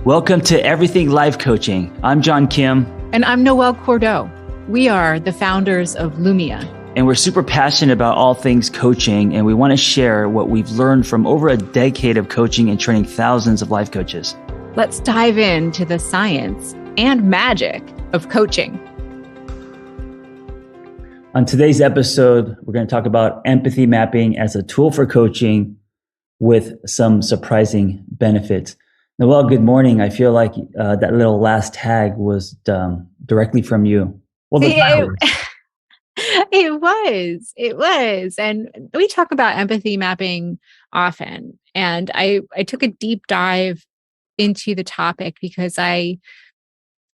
Welcome to Everything Life Coaching. I'm John Kim. And I'm Noelle Cordeaux. We are the founders of Lumia. And we're super passionate about all things coaching, and we want to share what we've learned from over a decade of coaching and training thousands of life coaches. Let's dive into the science and magic of coaching. On today's episode, we're going to talk about empathy mapping as a tool for coaching with some surprising benefits. Noelle, good morning. I feel like that little last tag was directly from you. Well, it was. And we talk about empathy mapping often. And I took a deep dive into the topic because I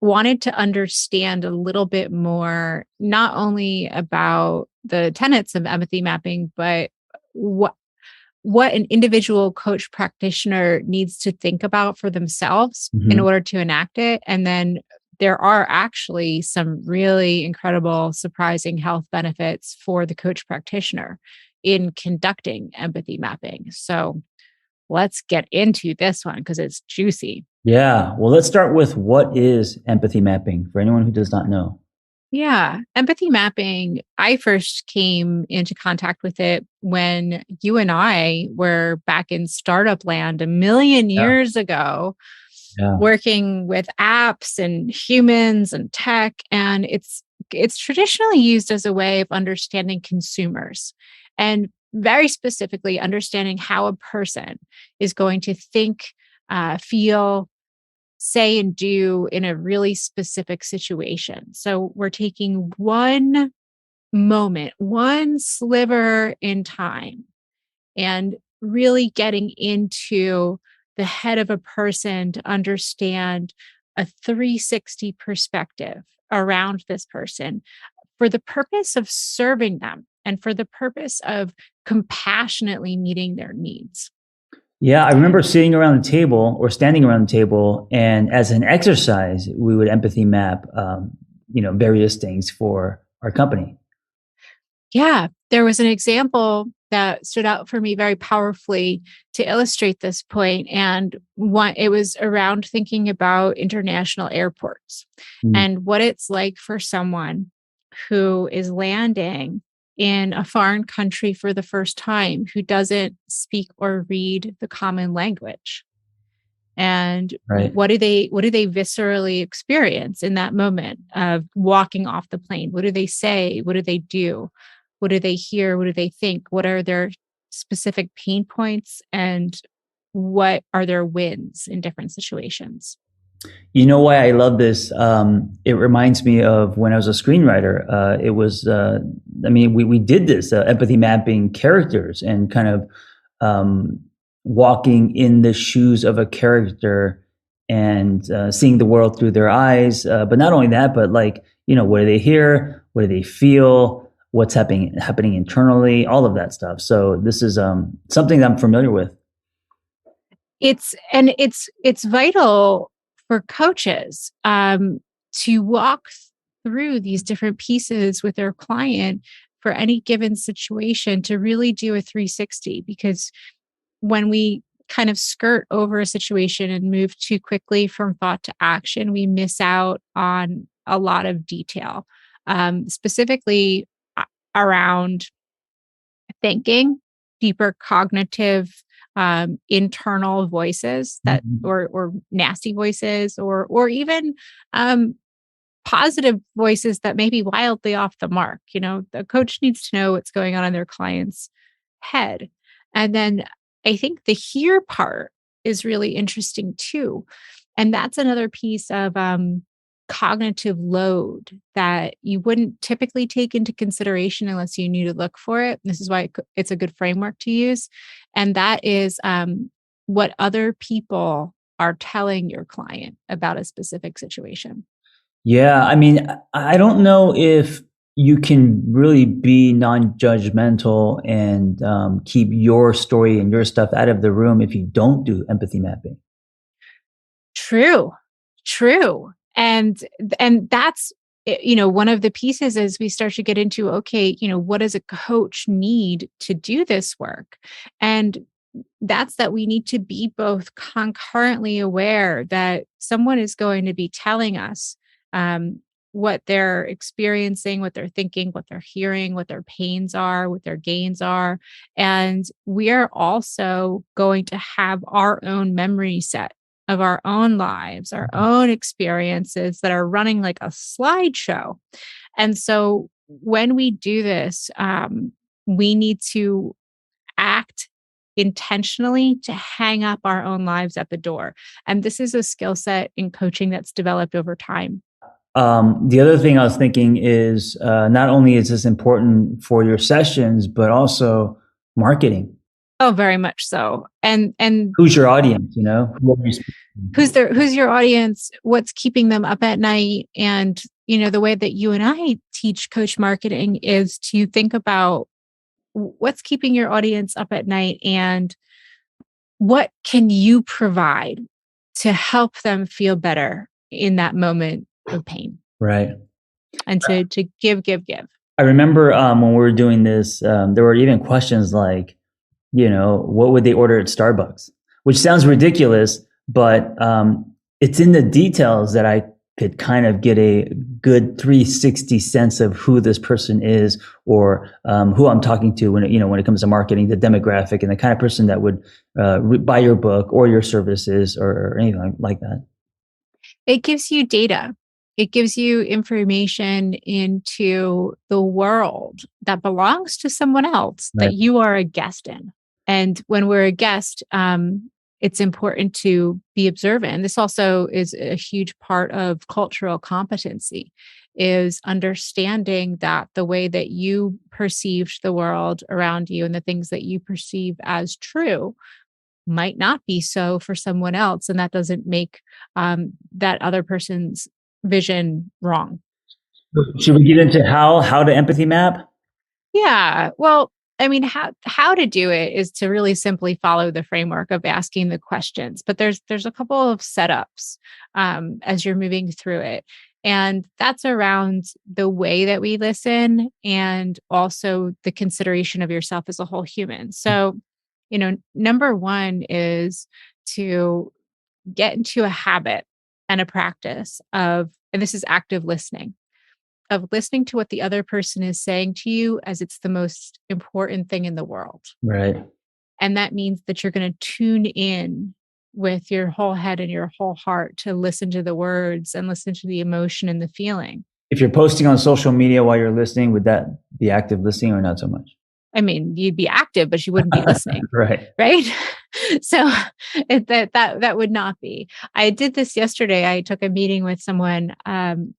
wanted to understand a little bit more, not only about the tenets of empathy mapping, but what an individual coach practitioner needs to think about for themselves in order to enact it. And then there are actually some really incredible, surprising health benefits for the coach practitioner in conducting empathy mapping. So let's get into this one because it's juicy. Yeah. Well, let's start with what is empathy mapping for anyone who does not know. Yeah. Empathy mapping, I first came into contact with it when you and I were back in startup land a million years ago, working with apps and humans and tech. And it's traditionally used as a way of understanding consumers and very specifically understanding how a person is going to think, feel, say, and do in a really specific situation. So we're taking one moment, one sliver in time, and really getting into the head of a person to understand a 360 perspective around this person for the purpose of serving them and for the purpose of compassionately meeting their needs. Yeah, I remember sitting around the table or standing around the table, and as an exercise, we would empathy map, various things for our company. Yeah, there was an example that stood out for me very powerfully to illustrate this point. And it was around thinking about international airports and what it's like for someone who is landing in a foreign country for the first time, who doesn't speak or read the common language. And what do they viscerally experience in that moment of walking off the plane? What do they say? What do they do? What do they hear? What do they think? What are their specific pain points? And what are their wins in different situations? You know why I love this? It reminds me of when I was a screenwriter. We did this empathy mapping characters and kind of walking in the shoes of a character and seeing the world through their eyes. But not only that, but what do they hear? What do they feel? What's happening internally? All of that stuff. So this is something that I'm familiar with. It's vital for coaches to walk through these different pieces with their client for any given situation to really do a 360, because when we kind of skirt over a situation and move too quickly from thought to action, we miss out on a lot of detail, specifically around thinking, deeper cognitive internal voices that or nasty voices or even positive voices that may be wildly off the mark. The coach needs to know what's going on in their client's head. And then I think the hear part is really interesting too. And that's another piece of cognitive load that you wouldn't typically take into consideration unless you knew to look for it. This is why it's a good framework to use. And that is what other people are telling your client about a specific situation. Yeah. I don't know if you can really be non-judgmental and keep your story and your stuff out of the room if you don't do empathy mapping. True. And that's, one of the pieces as we start to get into, okay, what does a coach need to do this work? And that's that we need to be both concurrently aware that someone is going to be telling us um, what they're experiencing, what they're thinking, what they're hearing, what their pains are, what their gains are. And we are also going to have our own memory set of our own lives, our own experiences that are running like a slideshow. And so when we do this, we need to act intentionally to hang up our own lives at the door. And this is a skill set in coaching that's developed over time. The other thing I was thinking is not only is this important for your sessions, but also marketing. Oh, very much so. And Who's your audience? You know, who are you speaking who's your audience? What's keeping them up at night? And the way that you and I teach coach marketing is to think about what's keeping your audience up at night and what can you provide to help them feel better in that moment of pain, right? and to give. I remember when we were doing this, there were even questions like, what would they order at Starbucks? Which sounds ridiculous, but it's in the details that I could kind of get a good 360 sense of who this person is, or who I'm talking to when it comes to marketing, the demographic, and the kind of person that would buy your book or your services or anything like that. It gives you data. It gives you information into the world that belongs to someone else Right. that you are a guest in. And when we're a guest, it's important to be observant. This also is a huge part of cultural competency, is understanding that the way that you perceived the world around you and the things that you perceive as true might not be so for someone else. And that doesn't make that other person's vision wrong. Should we get into how to empathy map? Yeah. Well, I mean, how to do it is to really simply follow the framework of asking the questions. But there's a couple of setups as you're moving through it, and that's around the way that we listen and also the consideration of yourself as a whole human. So, number one is to get into a habit and a practice of, and this is active listening, of listening to what the other person is saying to you as it's the most important thing in the world. Right. And that means that you're going to tune in with your whole head and your whole heart to listen to the words and listen to the emotion and the feeling. If you're posting on social media while you're listening, would that be active listening or not so much? I mean, you'd be active, but you wouldn't be listening. Right. Right. So that would not be. I did this yesterday. I took a meeting with someone, and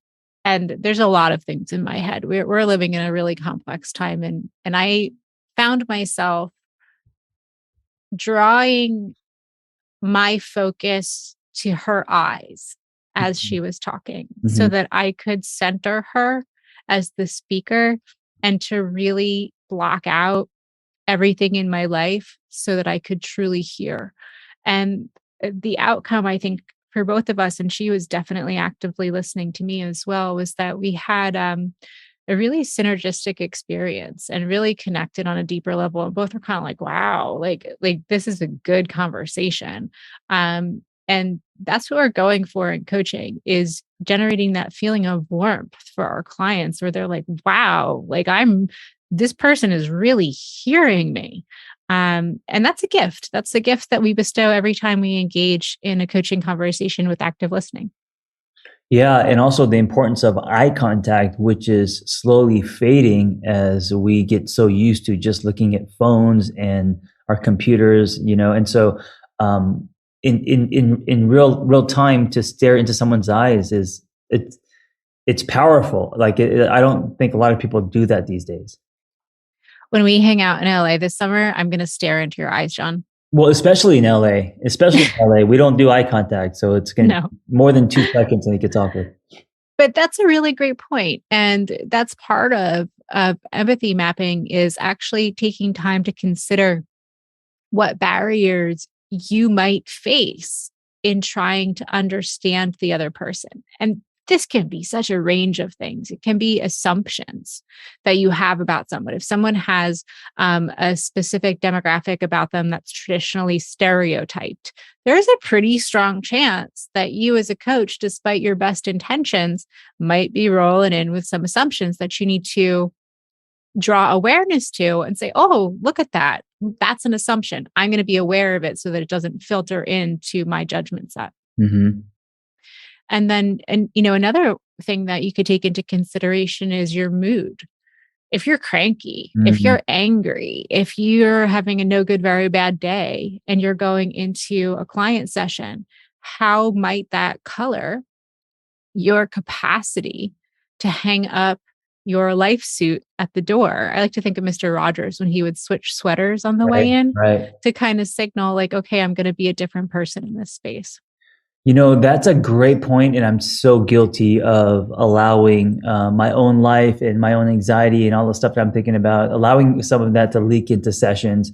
there's a lot of things in my head. We're living in a really complex time, and I found myself drawing my focus to her eyes as she was talking, so that I could center her as the speaker and to really block out everything in my life so that I could truly hear. And the outcome, I think, for both of us, and she was definitely actively listening to me as well, was that we had a really synergistic experience and really connected on a deeper level. And both were kind of like, wow, like this is a good conversation. And that's what we're going for in coaching, is generating that feeling of warmth for our clients where they're like, wow, like this person is really hearing me. And that's a gift. That's a gift that we bestow every time we engage in a coaching conversation with active listening. Yeah, and also the importance of eye contact, which is slowly fading as we get so used to just looking at phones and our computers, and so in real time, to stare into someone's eyes it's powerful. Like I don't think a lot of people do that these days. When we hang out in LA this summer, I'm going to stare into your eyes, John. Well, especially in LA, we don't do eye contact, so it's going to more than 2 seconds and it gets awkward. But that's a really great point. And that's part of empathy mapping, is actually taking time to consider what barriers you might face in trying to understand the other person. And This can be such a range of things. It can be assumptions that you have about someone. If someone has a specific demographic about them that's traditionally stereotyped, there's a pretty strong chance that you, as a coach, despite your best intentions, might be rolling in with some assumptions that you need to draw awareness to and say, oh, look at that. That's an assumption. I'm going to be aware of it so that it doesn't filter into my judgment set. Hmm. And then, another thing that you could take into consideration is your mood. If you're cranky, if Hmm. you're angry, if you're having a no good, very bad day and you're going into a client session, how might that color your capacity to hang up your life suit at the door? I like to think of Mr. Rogers when he would switch sweaters on the way Right. in Right. to kind of signal, like, okay, I'm going to be a different person in this space. That's a great point, and I'm so guilty of allowing my own life and my own anxiety and all the stuff that I'm thinking about, allowing some of that to leak into sessions.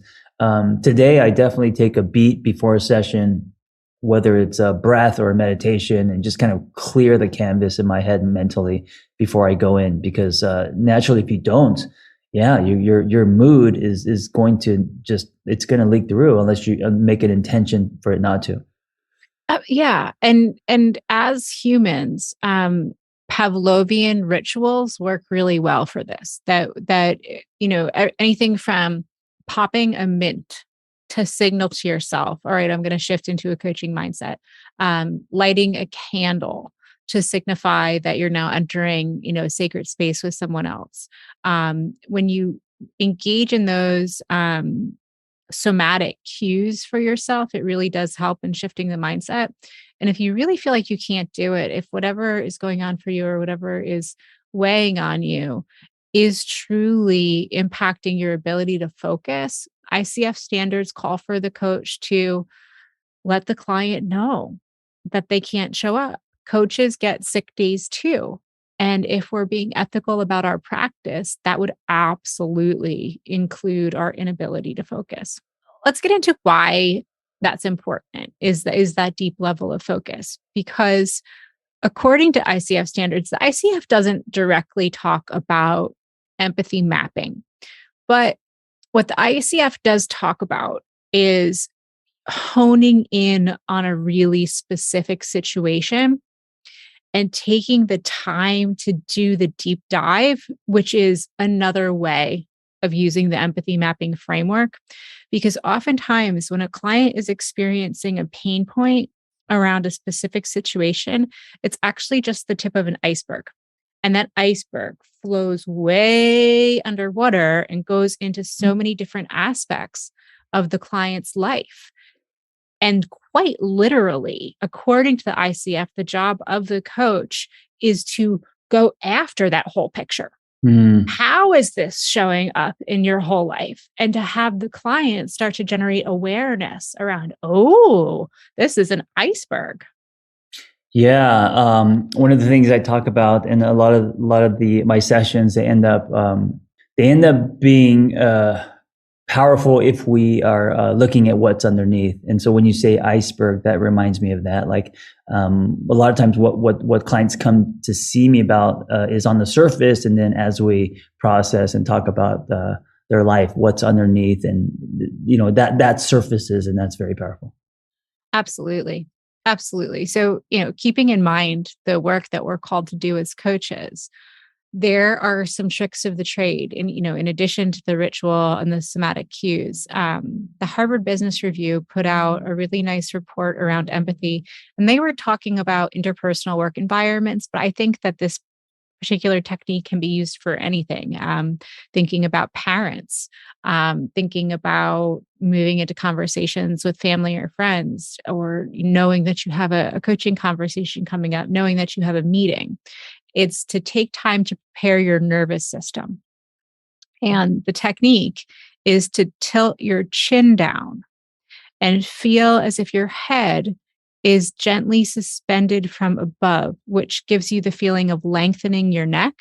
Today, I definitely take a beat before a session, whether it's a breath or a meditation, and just kind of clear the canvas in my head mentally before I go in. Because naturally, if you don't, yeah, your mood is going to just it's going to leak through unless you make an intention for it not to. Yeah, and as humans, Pavlovian rituals work really well for this. Anything from popping a mint to signal to yourself, all right, I'm going to shift into a coaching mindset. Lighting a candle to signify that you're now entering, a sacred space with someone else. When you engage in those somatic cues for yourself, it really does help in shifting the mindset. And if you really feel like you can't do it, if whatever is going on for you or whatever is weighing on you is truly impacting your ability to focus, ICF standards call for the coach to let the client know that they can't show up. Coaches get sick days too. And if we're being ethical about our practice, that would absolutely include our inability to focus. Let's get into why that's important is that deep level of focus. Because according to ICF standards, the ICF doesn't directly talk about empathy mapping. But what the ICF does talk about is honing in on a really specific situation and taking the time to do the deep dive, which is another way of using the empathy mapping framework. Because oftentimes, when a client is experiencing a pain point around a specific situation, it's actually just the tip of an iceberg. And that iceberg flows way underwater and goes into so many different aspects of the client's life. And quite literally, according to the ICF, the job of the coach is to go after that whole picture. Mm. How is this showing up in your whole life? And to have the client start to generate awareness around, oh, this is an iceberg. Yeah, one of the things I talk about in a lot of the my sessions, they end up being powerful if we are looking at what's underneath. And so when you say iceberg, that reminds me of that. Like a lot of times, what clients come to see me about is on the surface, and then as we process and talk about their life, what's underneath, and that surfaces, and that's very powerful. Absolutely. Absolutely. So, keeping in mind the work that we're called to do as coaches, there are some tricks of the trade. And, in addition to the ritual and the somatic cues, the Harvard Business Review put out a really nice report around empathy. And they were talking about interpersonal work environments. But I think that this particular technique can be used for anything. Thinking about parents, thinking about moving into conversations with family or friends, or knowing that you have a coaching conversation coming up, knowing that you have a meeting. It's to take time to prepare your nervous system. And the technique is to tilt your chin down and feel as if your head is gently suspended from above, which gives you the feeling of lengthening your neck.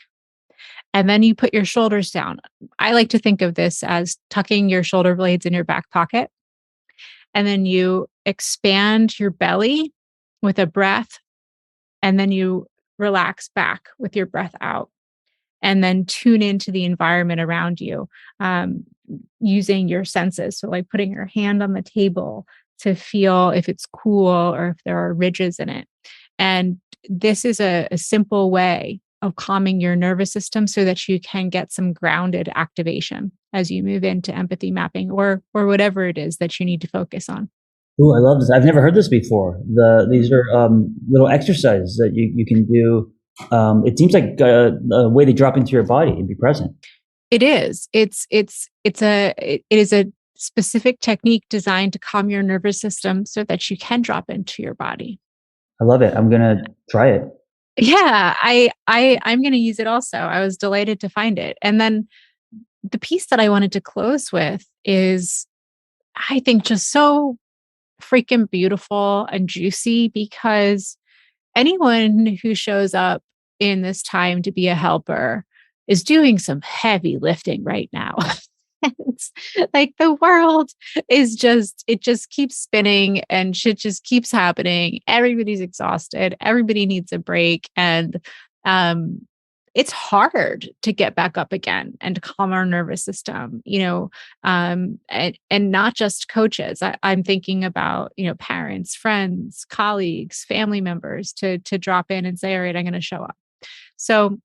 And then you put your shoulders down. I like to think of this as tucking your shoulder blades in your back pocket. And then you expand your belly with a breath. And then you relax back with your breath out, and then tune into the environment around you, um, using your senses. So, like putting your hand on the table to feel if it's cool or if there are ridges in it. And this is a simple way of calming your nervous system so that you can get some grounded activation as you move into empathy mapping or whatever it is that you need to focus on. Ooh, I love this. I've never heard this before. These are little exercises that you can do. It seems like a way to drop into your body and be present. It is. It is a specific technique designed to calm your nervous system so that you can drop into your body. I love it. I'm gonna try it. Yeah, I'm going to use it also. I was delighted to find it. And then the piece that I wanted to close with is, I think, just so freaking beautiful and juicy, because anyone who shows up in this time to be a helper is doing some heavy lifting right now. It's like the world is just, it just keeps spinning and shit just keeps happening. Everybody's exhausted. Everybody needs a break. And um, it's hard to get back up again and to calm our nervous system, and not just coaches. I'm thinking about, parents, friends, colleagues, family members to drop in and say, all right, I'm going to show up. So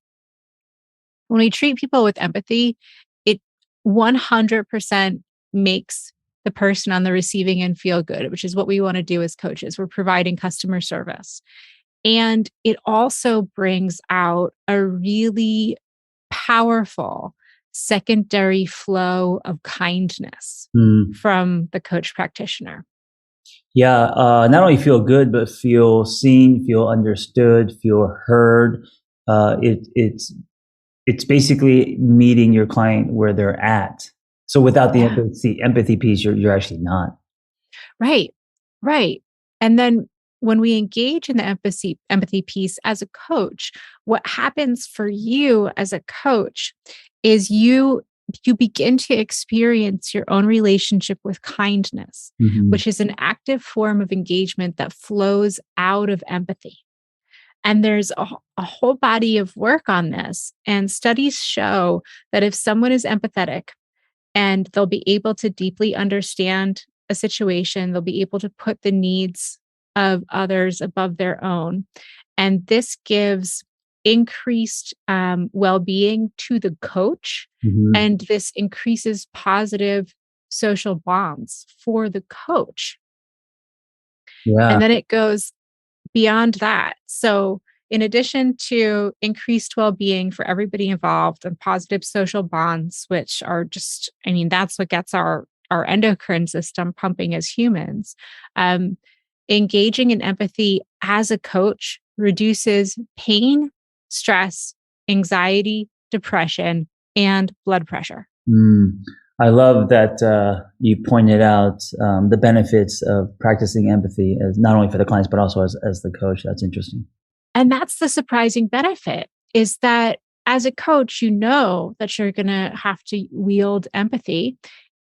when we treat people with empathy, it 100% makes the person on the receiving end feel good, which is what we want to do as coaches. We're providing customer service. And it also brings out a really powerful secondary flow of kindness from the coach practitioner. Yeah, not only feel good, but feel seen, feel understood, feel heard. It's basically meeting your client where they're at. So without the empathy piece, you're actually not. Right. Right. And then when we engage in the empathy piece as a coach, what happens for you as a coach is you begin to experience your own relationship with kindness, which is an active form of engagement that flows out of empathy. And there's a whole body of work on this. And studies show that if someone is empathetic and they'll be able to deeply understand a situation, they'll be able to put the needs of others above their own. And this gives increased well-being to the coach. And this increases positive social bonds for the coach. Yeah. And then it goes beyond that. So in addition to increased well-being for everybody involved and positive social bonds, which are just, that's what gets our endocrine system pumping as humans, engaging in empathy as a coach reduces pain, stress, anxiety, depression, and blood pressure. I love that you pointed out the benefits of practicing empathy, as not only for the clients, but also as the coach. That's interesting. And that's the surprising benefit, is that as a coach, you know that you're going to have to wield empathy.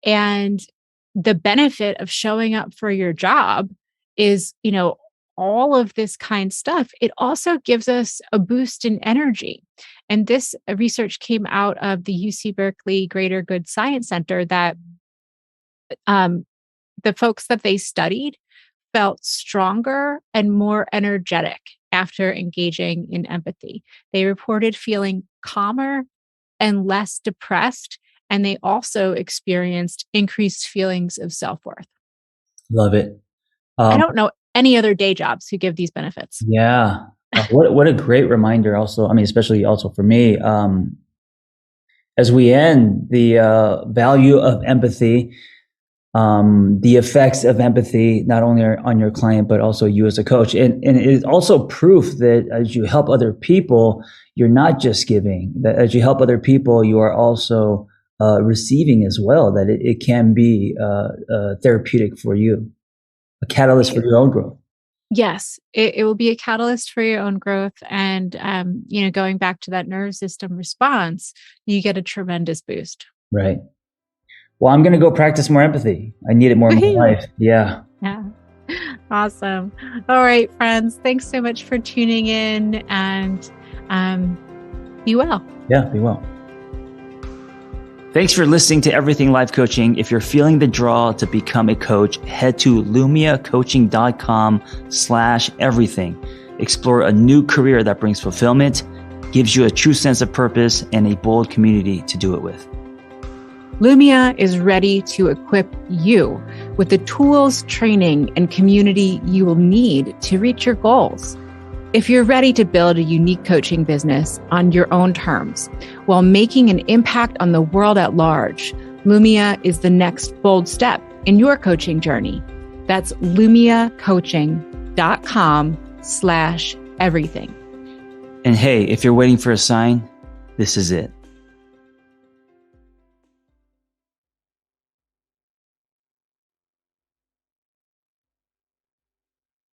And the benefit of showing up for your job is, all of this kind stuff. It also gives us a boost in energy. And this research came out of the UC Berkeley Greater Good Science Center that the folks that they studied felt stronger and more energetic after engaging in empathy. They reported feeling calmer and less depressed, and they also experienced increased feelings of self-worth. Love it. I don't know any other day jobs who give these benefits. Yeah. What a great reminder also, especially also for me, as we end the value of empathy, the effects of empathy, not only on your client, but also you as a coach. And it is also proof that as you help other people, you're not just giving, that as you help other people, you are also receiving as well, that it can be therapeutic for you, a catalyst for your own growth. Yes, it will be a catalyst for your own growth. And, going back to that nervous system response, you get a tremendous boost. Right. Well, I'm going to go practice more empathy. I need it more in my life. Yeah. Yeah. Awesome. All right, friends. Thanks so much for tuning in, and be well. Yeah, be well. Thanks for listening to Everything Life Coaching. If you're feeling the draw to become a coach, head to lumiacoaching.com/everything. Explore a new career that brings fulfillment, gives you a true sense of purpose, and a bold community to do it with. Lumia is ready to equip you with the tools, training, and community you will need to reach your goals. If you're ready to build a unique coaching business on your own terms while making an impact on the world at large, Lumia is the next bold step in your coaching journey. That's lumiacoaching.com/everything. And hey, if you're waiting for a sign, this is it.